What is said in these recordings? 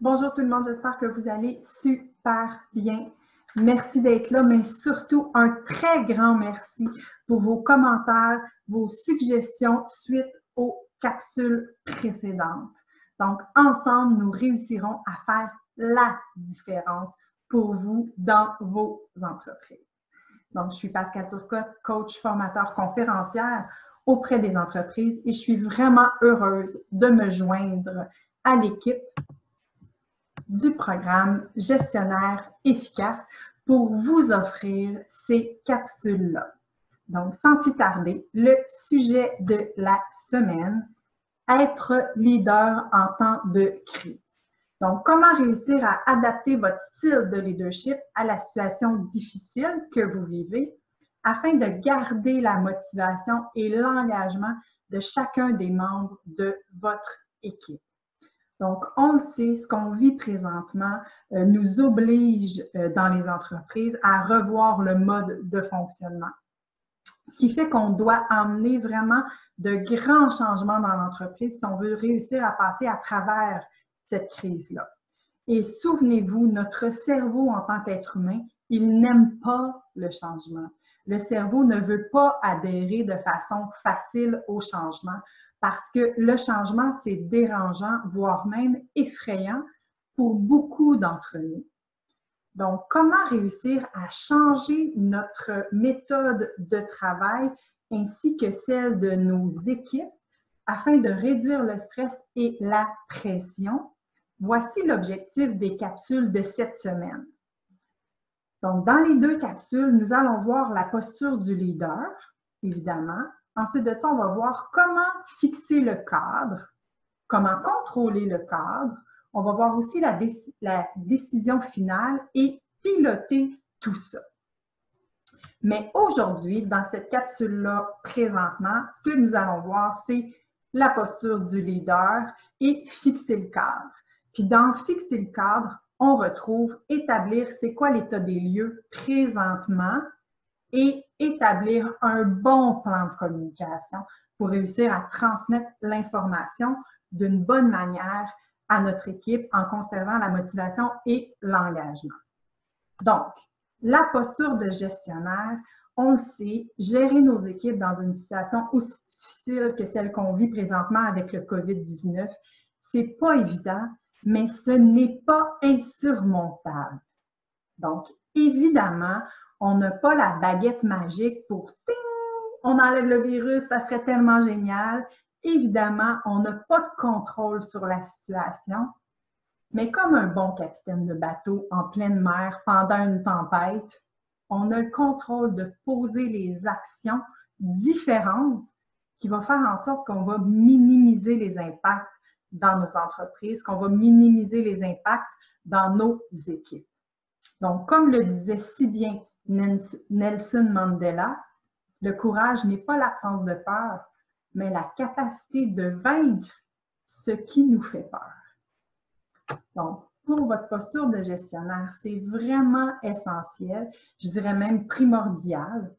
Bonjour tout le monde, j'espère que vous allez super bien. Merci d'être là, mais surtout un très grand merci pour vos commentaires, vos suggestions suite aux capsules précédentes. Donc, ensemble, nous réussirons à faire la différence pour vous dans vos entreprises. Donc, je suis Pascal Turcotte, coach, formateur, conférencière auprès des entreprises et je suis vraiment heureuse de me joindre à l'équipe du programme Gestionnaire efficace pour vous offrir ces capsules-là. Donc, sans plus tarder, le sujet de la semaine, être leader en temps de crise. Donc, comment réussir à adapter votre style de leadership à la situation difficile que vous vivez afin de garder la motivation et l'engagement de chacun des membres de votre équipe. Donc, on le sait, ce qu'on vit présentement nous oblige dans les entreprises à revoir le mode de fonctionnement. Ce qui fait qu'on doit amener vraiment de grands changements dans l'entreprise si on veut réussir à passer à travers cette crise-là. Et souvenez-vous, notre cerveau en tant qu'être humain, il n'aime pas le changement. Le cerveau ne veut pas adhérer de façon facile au changement parce que le changement, c'est dérangeant, voire même effrayant pour beaucoup d'entre nous. Donc, comment réussir à changer notre méthode de travail ainsi que celle de nos équipes afin de réduire le stress et la pression? Voici l'objectif des capsules de cette semaine. Donc, dans les deux capsules, nous allons voir la posture du leader, évidemment. Ensuite de ça, on va voir comment fixer le cadre, comment contrôler le cadre. On va voir aussi la décision finale et piloter tout ça. Mais aujourd'hui, dans cette capsule-là, présentement, ce que nous allons voir, c'est la posture du leader et fixer le cadre. Puis dans fixer le cadre, on retrouve établir c'est quoi l'état des lieux présentement et établir un bon plan de communication pour réussir à transmettre l'information d'une bonne manière à notre équipe en conservant la motivation et l'engagement. Donc, la posture de gestionnaire, on le sait, gérer nos équipes dans une situation aussi difficile que celle qu'on vit présentement avec le COVID-19, c'est pas évident, mais ce n'est pas insurmontable. Donc, évidemment, on n'a pas la baguette magique pour ting, on enlève le virus, ça serait tellement génial. Évidemment, on n'a pas de contrôle sur la situation, mais comme un bon capitaine de bateau en pleine mer pendant une tempête, on a le contrôle de poser les actions différentes qui vont faire en sorte qu'on va minimiser les impacts dans nos entreprises, qu'on va minimiser les impacts dans nos équipes. Donc, comme le disait si bien Nelson Mandela, le courage n'est pas l'absence de peur, mais la capacité de vaincre ce qui nous fait peur. Donc, pour votre posture de gestionnaire, c'est vraiment essentiel, je dirais même primordial,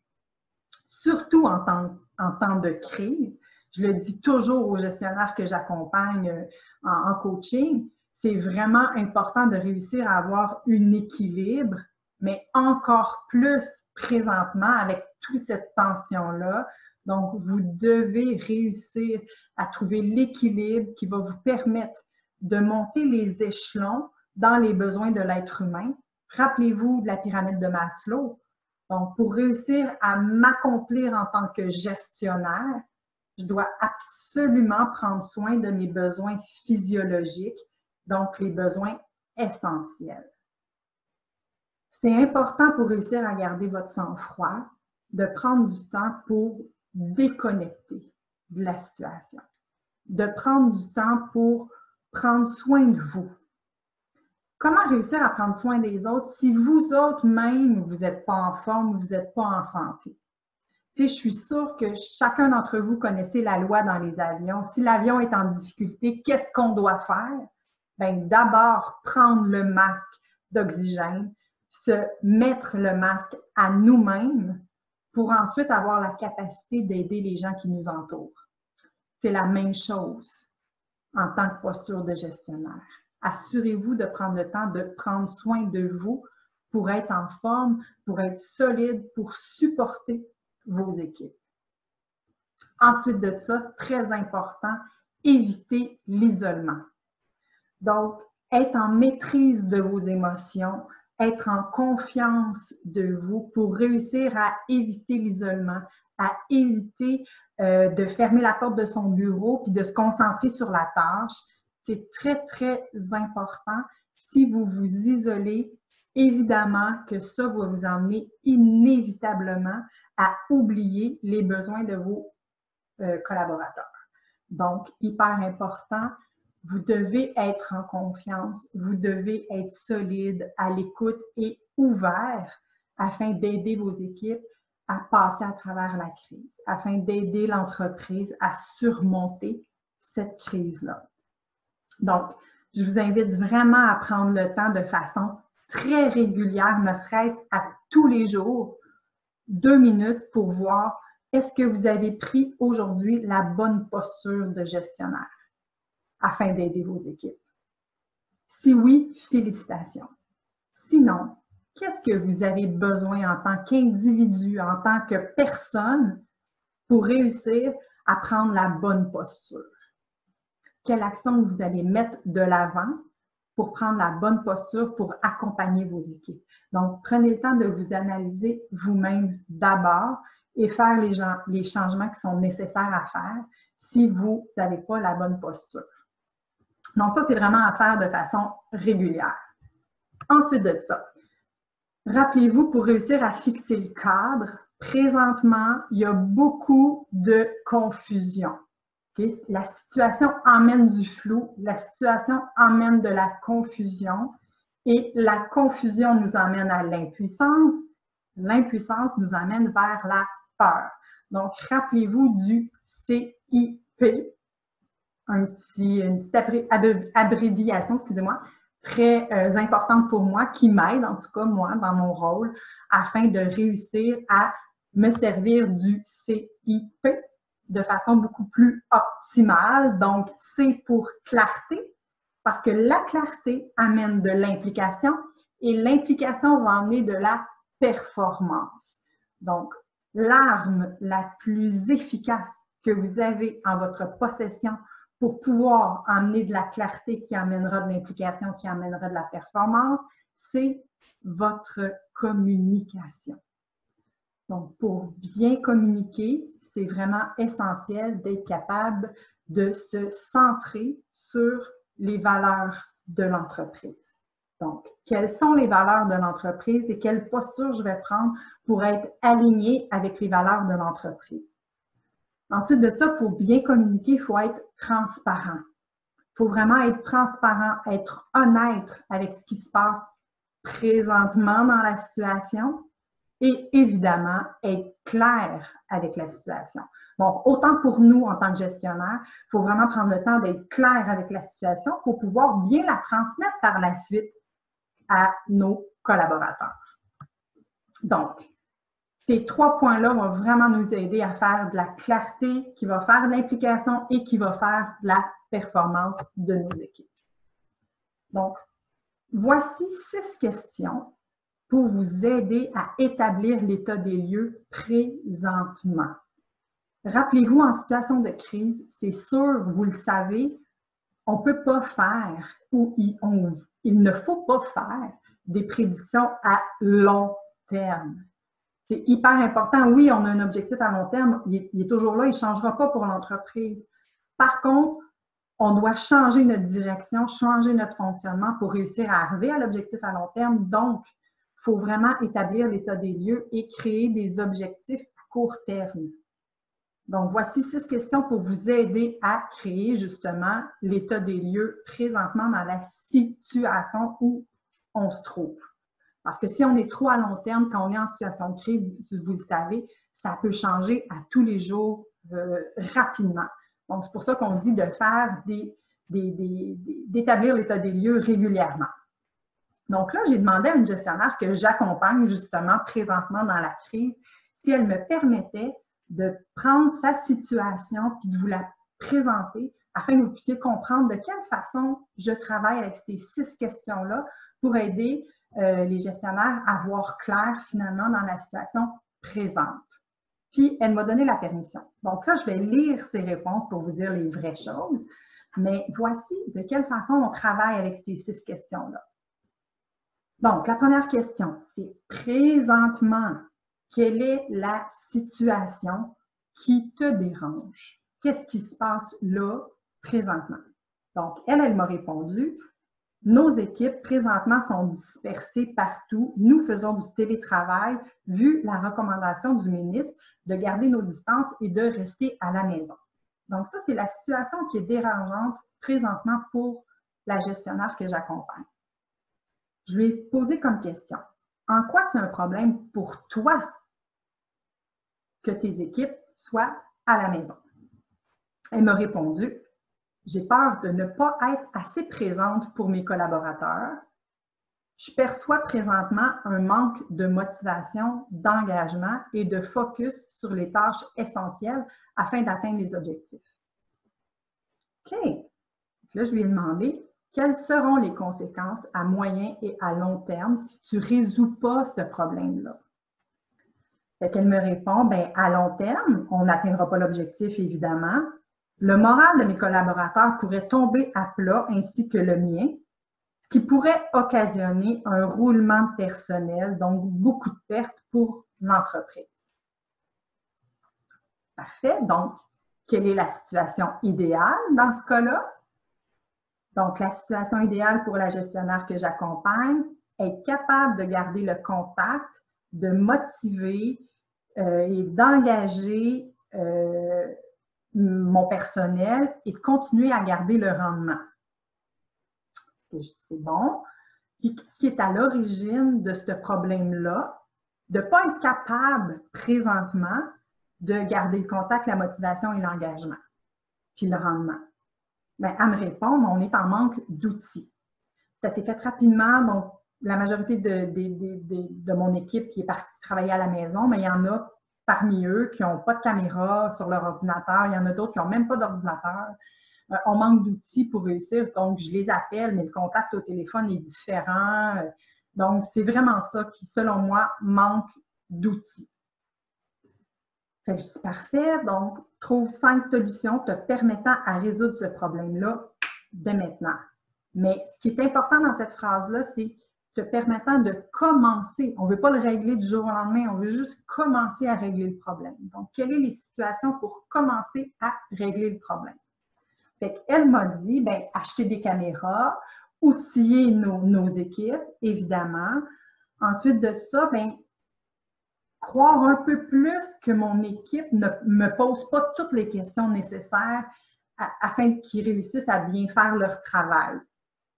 surtout en temps de crise. Je le dis toujours aux gestionnaires que j'accompagne en coaching, c'est vraiment important de réussir à avoir un équilibre, mais encore plus présentement avec toute cette tension-là. Donc, vous devez réussir à trouver l'équilibre qui va vous permettre de monter les échelons dans les besoins de l'être humain. Rappelez-vous de la pyramide de Maslow. Donc, pour réussir à m'accomplir en tant que gestionnaire, je dois absolument prendre soin de mes besoins physiologiques, donc les besoins essentiels. C'est important pour réussir à garder votre sang-froid, de prendre du temps pour déconnecter de la situation, de prendre du temps pour prendre soin de vous. Comment réussir à prendre soin des autres si vous autres même, vous n'êtes pas en forme, vous n'êtes pas en santé? Tu sais, je suis sûre que chacun d'entre vous connaissez la loi dans les avions. Si l'avion est en difficulté, qu'est-ce qu'on doit faire? Bien, d'abord, prendre le masque d'oxygène, se mettre le masque à nous-mêmes pour ensuite avoir la capacité d'aider les gens qui nous entourent. C'est la même chose en tant que posture de gestionnaire. Assurez-vous de prendre le temps de prendre soin de vous pour être en forme, pour être solide, pour supporter vos équipes. Ensuite de ça, très important, évitez l'isolement. Donc, être en maîtrise de vos émotions, être en confiance de vous pour réussir à éviter l'isolement, à éviter de fermer la porte de son bureau puis de se concentrer sur la tâche. C'est très, très important. Si vous vous isolez, évidemment que ça va vous emmener inévitablement à oublier les besoins de vos collaborateurs. Donc, hyper important, vous devez être en confiance, vous devez être solide, à l'écoute et ouvert afin d'aider vos équipes à passer à travers la crise, afin d'aider l'entreprise à surmonter cette crise-là. Donc, je vous invite vraiment à prendre le temps de façon très régulière, ne serait-ce à tous les jours, 2 minutes pour voir est-ce que vous avez pris aujourd'hui la bonne posture de gestionnaire afin d'aider vos équipes. Si oui, félicitations. Sinon, qu'est-ce que vous avez besoin en tant qu'individu, en tant que personne pour réussir à prendre la bonne posture? Quelle action vous allez mettre de l'avant pour prendre la bonne posture pour accompagner vos équipes? Donc, prenez le temps de vous analyser vous-même d'abord et faire les changements qui sont nécessaires à faire si vous n'avez pas la bonne posture. Donc, ça, c'est vraiment à faire de façon régulière. Ensuite de ça, rappelez-vous, pour réussir à fixer le cadre, présentement, il y a beaucoup de confusion. Okay? La situation amène du flou, la situation amène de la confusion et la confusion nous amène à l'impuissance. L'impuissance nous amène vers la peur. Donc, rappelez-vous du CIP, une petite abréviation, excusez-moi, très importante pour moi, qui m'aide, en tout cas, moi, dans mon rôle, afin de réussir à me servir du CIP de façon beaucoup plus optimale. Donc, C pour clarté, parce que la clarté amène de l'implication et l'implication va amener de la performance. Donc, l'arme la plus efficace que vous avez en votre possession pour pouvoir amener de la clarté qui amènera de l'implication, qui amènera de la performance, c'est votre communication. Donc, pour bien communiquer, c'est vraiment essentiel d'être capable de se centrer sur les valeurs de l'entreprise. Donc, quelles sont les valeurs de l'entreprise et quelle posture je vais prendre pour être aligné avec les valeurs de l'entreprise. Ensuite de ça, pour bien communiquer, il faut être transparent. Il faut vraiment être transparent, être honnête avec ce qui se passe présentement dans la situation et évidemment être clair avec la situation. Donc, autant pour nous en tant que gestionnaire, il faut vraiment prendre le temps d'être clair avec la situation pour pouvoir bien la transmettre par la suite à nos collaborateurs. Donc, ces 3 points-là vont vraiment nous aider à faire de la clarté, qui va faire de l'implication et qui va faire de la performance de nos équipes. Donc, voici 6 questions pour vous aider à établir l'état des lieux présentement. Rappelez-vous, en situation de crise, c'est sûr, vous le savez, on ne peut pas faire ou il ne faut pas faire des prédictions à long terme. C'est hyper important. Oui, on a un objectif à long terme, il est toujours là, il ne changera pas pour l'entreprise. Par contre, on doit changer notre direction, changer notre fonctionnement pour réussir à arriver à l'objectif à long terme. Donc, il faut vraiment établir l'état des lieux et créer des objectifs à court terme. Donc, voici 6 questions pour vous aider à créer justement l'état des lieux présentement dans la situation où on se trouve. Parce que si on est trop à long terme, quand on est en situation de crise, vous le savez, ça peut changer à tous les jours rapidement. Donc, c'est pour ça qu'on dit de faire d'établir l'état des lieux régulièrement. Donc là, j'ai demandé à une gestionnaire que j'accompagne justement présentement dans la crise, si elle me permettait de prendre sa situation puis de vous la présenter afin que vous puissiez comprendre de quelle façon je travaille avec ces 6 questions-là pour aider les gestionnaires à voir clair finalement dans la situation présente. Puis, elle m'a donné la permission. Donc là, je vais lire ses réponses pour vous dire les vraies choses, mais voici de quelle façon on travaille avec ces 6 questions-là. Donc, la première question, c'est présentement, quelle est la situation qui te dérange? Qu'est-ce qui se passe là, présentement? Donc, elle m'a répondu, nos équipes présentement sont dispersées partout. Nous faisons du télétravail vu la recommandation du ministre de garder nos distances et de rester à la maison. Donc, ça, c'est la situation qui est dérangeante présentement pour la gestionnaire que j'accompagne. Je lui ai posé comme question, en quoi c'est un problème pour toi que tes équipes soient à la maison? Elle m'a répondu, j'ai peur de ne pas être assez présente pour mes collaborateurs. Je perçois présentement un manque de motivation, d'engagement et de focus sur les tâches essentielles afin d'atteindre les objectifs. OK. Là, je lui ai demandé, quelles seront les conséquences à moyen et à long terme si tu ne résous pas ce problème-là? Elle me répond, bien, à long terme, on n'atteindra pas l'objectif, évidemment. Le moral de mes collaborateurs pourrait tomber à plat, ainsi que le mien, ce qui pourrait occasionner un roulement de personnel, donc beaucoup de pertes pour l'entreprise. Parfait. Donc, quelle est la situation idéale dans ce cas-là? Donc, la situation idéale pour la gestionnaire que j'accompagne, être capable de garder le contact, de motiver et d'engager mon personnel et de continuer à garder le rendement. C'est bon. Puis, ce qui est à l'origine de ce problème-là, de ne pas être capable présentement de garder le contact, la motivation et l'engagement, puis le rendement. Bien, elle me répond, on est en manque d'outils. Ça s'est fait rapidement, donc la majorité de mon équipe qui est partie travailler à la maison, mais il y en a parmi eux qui n'ont pas de caméra sur leur ordinateur, il y en a d'autres qui n'ont même pas d'ordinateur. On manque d'outils pour réussir, donc je les appelle, mais le contact au téléphone est différent. Donc, c'est vraiment ça qui, selon moi, manque d'outils. Fait que je dis parfait, donc trouve 5 solutions te permettant à résoudre ce problème-là dès maintenant. Mais ce qui est important dans cette phrase-là, c'est te permettant de commencer. On ne veut pas le régler du jour au lendemain, on veut juste commencer à régler le problème. Donc, quelles sont les situations pour commencer à régler le problème? Fait qu'elle m'a dit, bien, acheter des caméras, outiller nos équipes, évidemment. Ensuite de ça, bien, croire un peu plus que mon équipe ne me pose pas toutes les questions nécessaires afin qu'ils réussissent à bien faire leur travail.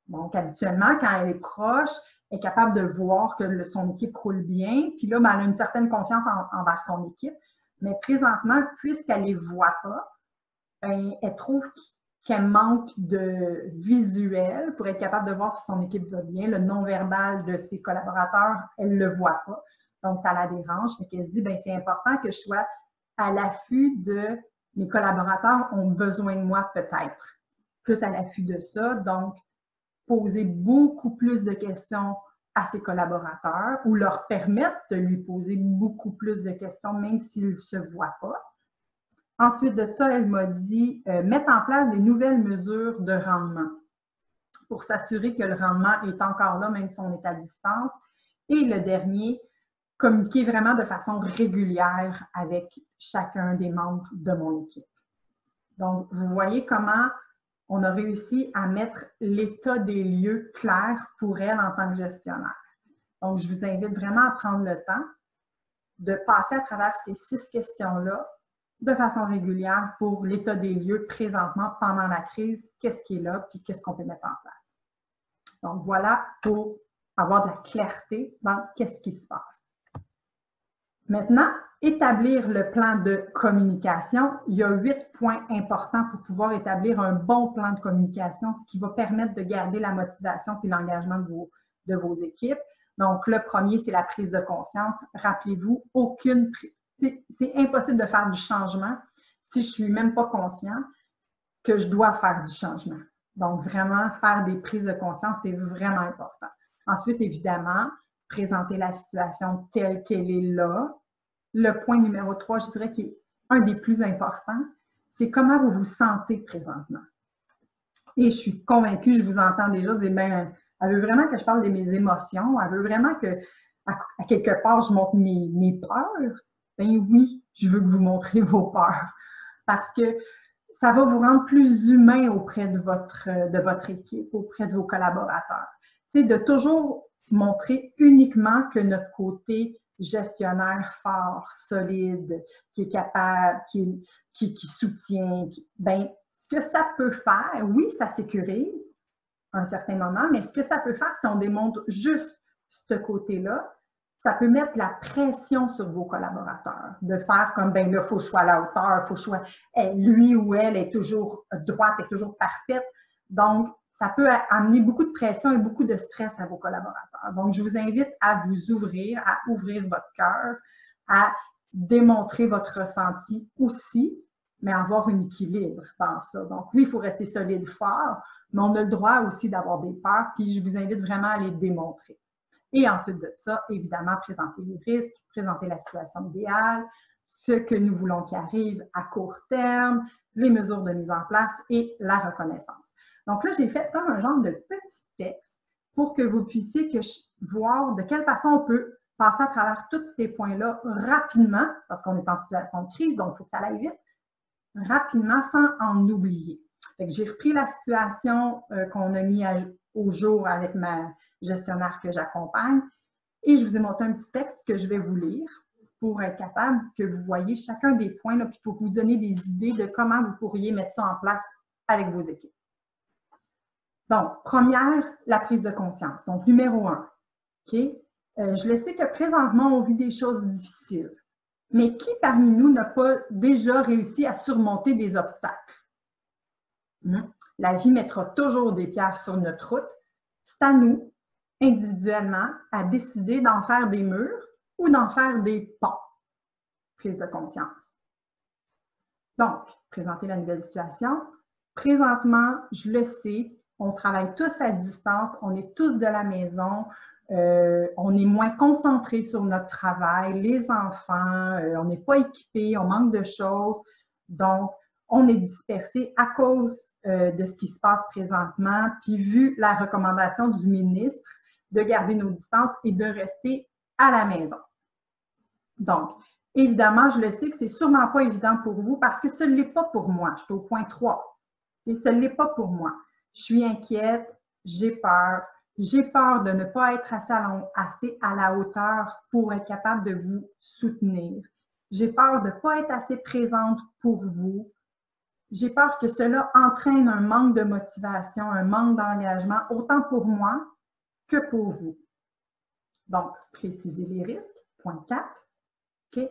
Donc, habituellement, quand elle est proche, elle est capable de voir que son équipe roule bien, puis là, ben, elle a une certaine confiance envers son équipe. Mais présentement, puisqu'elle ne les voit pas, ben, elle trouve qu'elle manque de visuel pour être capable de voir si son équipe va bien. Le non-verbal de ses collaborateurs, elle ne le voit pas. Donc, ça la dérange. Fait qu'elle se dit, bien, c'est important que je sois à l'affût de mes collaborateurs ont besoin de moi peut-être. Plus à l'affût de ça. Donc, poser beaucoup plus de questions à ses collaborateurs ou leur permettre de lui poser beaucoup plus de questions, même s'ils ne se voient pas. Ensuite de ça, elle m'a dit mettre en place des nouvelles mesures de rendement pour s'assurer que le rendement est encore là, même si on est à distance. Et le dernier, communiquer vraiment de façon régulière avec chacun des membres de mon équipe. Donc, vous voyez comment on a réussi à mettre l'état des lieux clair pour elle en tant que gestionnaire. Donc, je vous invite vraiment à prendre le temps de passer à travers ces 6 questions-là de façon régulière pour l'état des lieux présentement pendant la crise, qu'est-ce qui est là, puis qu'est-ce qu'on peut mettre en place. Donc, voilà pour avoir de la clarté dans qu'est-ce qui se passe. Maintenant, établir le plan de communication. Il y a 8 points importants pour pouvoir établir un bon plan de communication, ce qui va permettre de garder la motivation et l'engagement de vos équipes. Donc, le premier, c'est la prise de conscience. Rappelez-vous, c'est impossible de faire du changement si je ne suis même pas conscient que je dois faire du changement. Donc, vraiment, faire des prises de conscience, c'est vraiment important. Ensuite, évidemment, présenter la situation telle qu'elle est là. Le point numéro 3, je dirais, qui est un des plus importants, c'est comment vous vous sentez présentement. Et je suis convaincue, je vous entends déjà dire, ben, elle veut vraiment que je parle de mes émotions, elle veut vraiment que, à quelque part, je montre mes peurs. Ben oui, je veux que vous montriez vos peurs. Parce que ça va vous rendre plus humain auprès de votre équipe, auprès de vos collaborateurs. C'est de toujours montrer uniquement que notre côté gestionnaire fort, solide, qui est capable, qui soutient, ben, ce que ça peut faire, oui, ça sécurise à un certain moment, mais ce que ça peut faire, si on démontre juste ce côté-là, ça peut mettre la pression sur vos collaborateurs, de faire comme, ben là, il faut que je sois à la hauteur, il faut que je sois, lui ou elle est toujours droite, est toujours parfaite. Donc, ça peut amener beaucoup de pression et beaucoup de stress à vos collaborateurs. Donc, je vous invite à vous ouvrir, à ouvrir votre cœur, à démontrer votre ressenti aussi, mais avoir un équilibre dans ça. Donc, oui, il faut rester solide, fort, mais on a le droit aussi d'avoir des peurs, puis je vous invite vraiment à les démontrer. Et ensuite de ça, évidemment, présenter les risques, présenter la situation idéale, ce que nous voulons qui arrive à court terme, les mesures de mise en place et la reconnaissance. Donc là, j'ai fait comme un genre de petit texte pour que vous puissiez voir de quelle façon on peut passer à travers tous ces points-là rapidement, parce qu'on est en situation de crise, donc il faut que ça aille vite, rapidement sans en oublier. J'ai repris la situation qu'on a mis au jour avec ma gestionnaire que j'accompagne et je vous ai monté un petit texte que je vais vous lire pour être capable que vous voyez chacun des points, là, puis pour vous donner des idées de comment vous pourriez mettre ça en place avec vos équipes. Donc, première, la prise de conscience. Donc, numéro 1, okay? Je le sais que présentement, on vit des choses difficiles. Mais qui parmi nous n'a pas déjà réussi à surmonter des obstacles? La vie mettra toujours des pierres sur notre route. C'est à nous, individuellement, à décider d'en faire des murs ou d'en faire des ponts. Prise de conscience. Donc, présenter la nouvelle situation. Présentement, je le sais, on travaille tous à distance, on est tous de la maison, on est moins concentré sur notre travail, les enfants, on n'est pas équipés, on manque de choses. Donc, on est dispersé à cause de ce qui se passe présentement, puis vu la recommandation du ministre de garder nos distances et de rester à la maison. Donc, évidemment, je le sais que c'est sûrement pas évident pour vous parce que ce ne l'est pas pour moi. Je suis au point 3. Et ce ne l'est pas pour moi. Je suis inquiète, j'ai peur. J'ai peur de ne pas être assez à la hauteur pour être capable de vous soutenir. J'ai peur de ne pas être assez présente pour vous. J'ai peur que cela entraîne un manque de motivation, un manque d'engagement, autant pour moi que pour vous. Donc, précisez les risques. Point 4. OK?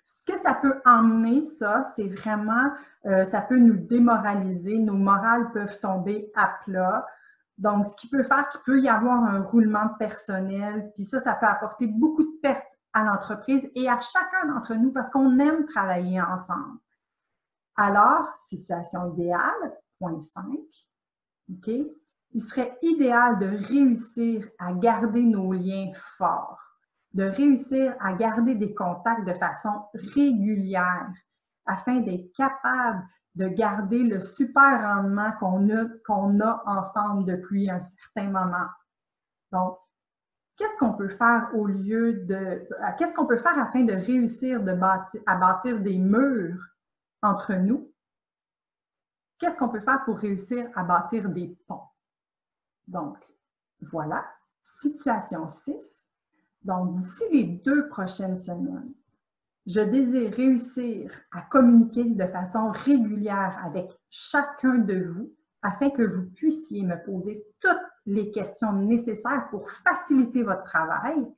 Ce que ça peut emmener, ça, c'est vraiment, ça peut nous démoraliser, nos morales peuvent tomber à plat. Donc, ce qui peut faire qu'il peut y avoir un roulement de personnel, puis ça peut apporter beaucoup de pertes à l'entreprise et à chacun d'entre nous parce qu'on aime travailler ensemble. Alors, situation idéale, point 5, OK? Il serait idéal de réussir à garder nos liens forts, de réussir à garder des contacts de façon régulière afin d'être capable de garder le super rendement qu'on a ensemble depuis un certain moment. Donc, qu'est-ce qu'on peut faire qu'est-ce qu'on peut faire afin de réussir à bâtir des murs entre nous? Qu'est-ce qu'on peut faire pour réussir à bâtir des ponts? Donc, voilà, situation 6. Donc, d'ici les 2 prochaines semaines, je désire réussir à communiquer de façon régulière avec chacun de vous afin que vous puissiez me poser toutes les questions nécessaires pour faciliter votre travail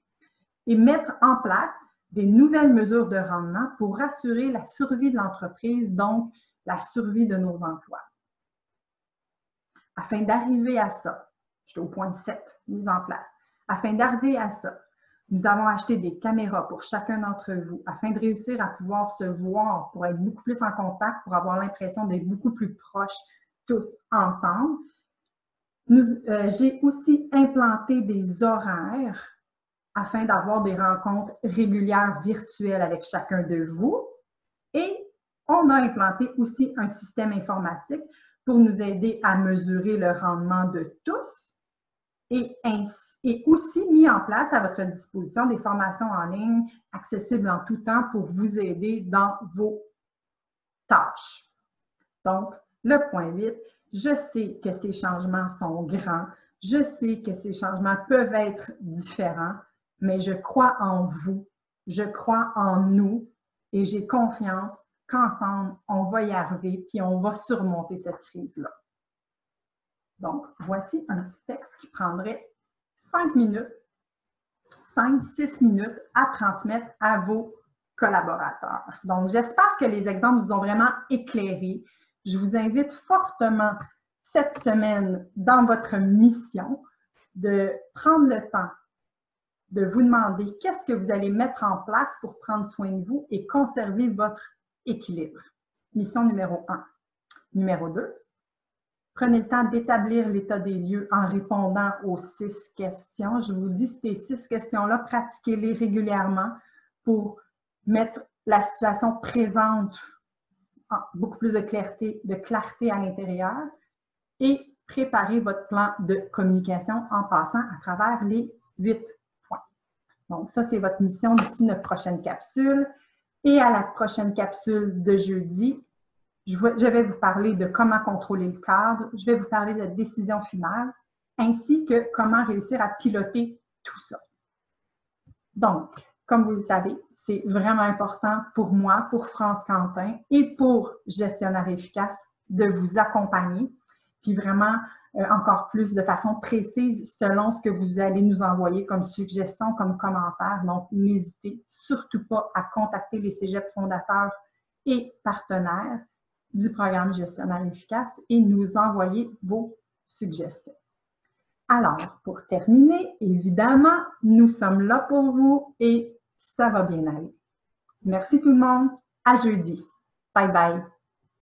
et mettre en place des nouvelles mesures de rendement pour assurer la survie de l'entreprise, donc la survie de nos emplois. Afin d'arriver à ça, je suis au point 7, mise en place. Afin d'arriver à ça, Nous avons acheté des caméras pour chacun d'entre vous afin de réussir à pouvoir se voir, pour être beaucoup plus en contact, pour avoir l'impression d'être beaucoup plus proches tous ensemble. J'ai aussi implanté des horaires afin d'avoir des rencontres régulières virtuelles avec chacun de vous. Et on a implanté aussi un système informatique pour nous aider à mesurer le rendement de tous et aussi mis en place à votre disposition des formations en ligne accessibles en tout temps pour vous aider dans vos tâches. Donc, le point 8, je sais que ces changements sont grands, je sais que ces changements peuvent être différents, mais je crois en vous, je crois en nous et j'ai confiance qu'ensemble, on va y arriver puis on va surmonter cette crise-là. Donc, voici un petit texte qui prendrait 5 minutes, 5-6 minutes à transmettre à vos collaborateurs. Donc, j'espère que les exemples vous ont vraiment éclairé. Je vous invite fortement cette semaine dans votre mission de prendre le temps de vous demander qu'est-ce que vous allez mettre en place pour prendre soin de vous et conserver votre équilibre. Mission numéro 1. Numéro 2. Prenez le temps d'établir l'état des lieux en répondant aux 6 questions. Je vous dis, ces 6 questions-là, pratiquez-les régulièrement pour mettre la situation présente en beaucoup plus de clarté à l'intérieur et préparer votre plan de communication en passant à travers les 8 points. Donc, ça, c'est votre mission d'ici notre prochaine capsule. Et à la prochaine capsule de jeudi, je vais vous parler de comment contrôler le cadre, je vais vous parler de la décision finale, ainsi que comment réussir à piloter tout ça. Donc, comme vous le savez, c'est vraiment important pour moi, pour France Quentin et pour Gestionnaire efficace de vous accompagner, puis vraiment encore plus de façon précise selon ce que vous allez nous envoyer comme suggestion, comme commentaire. Donc, n'hésitez surtout pas à contacter les cégeps fondateurs et partenaires du programme Gestionnaire efficace et nous envoyer vos suggestions. Alors, pour terminer, évidemment, nous sommes là pour vous et ça va bien aller. Merci tout le monde. À jeudi. Bye bye.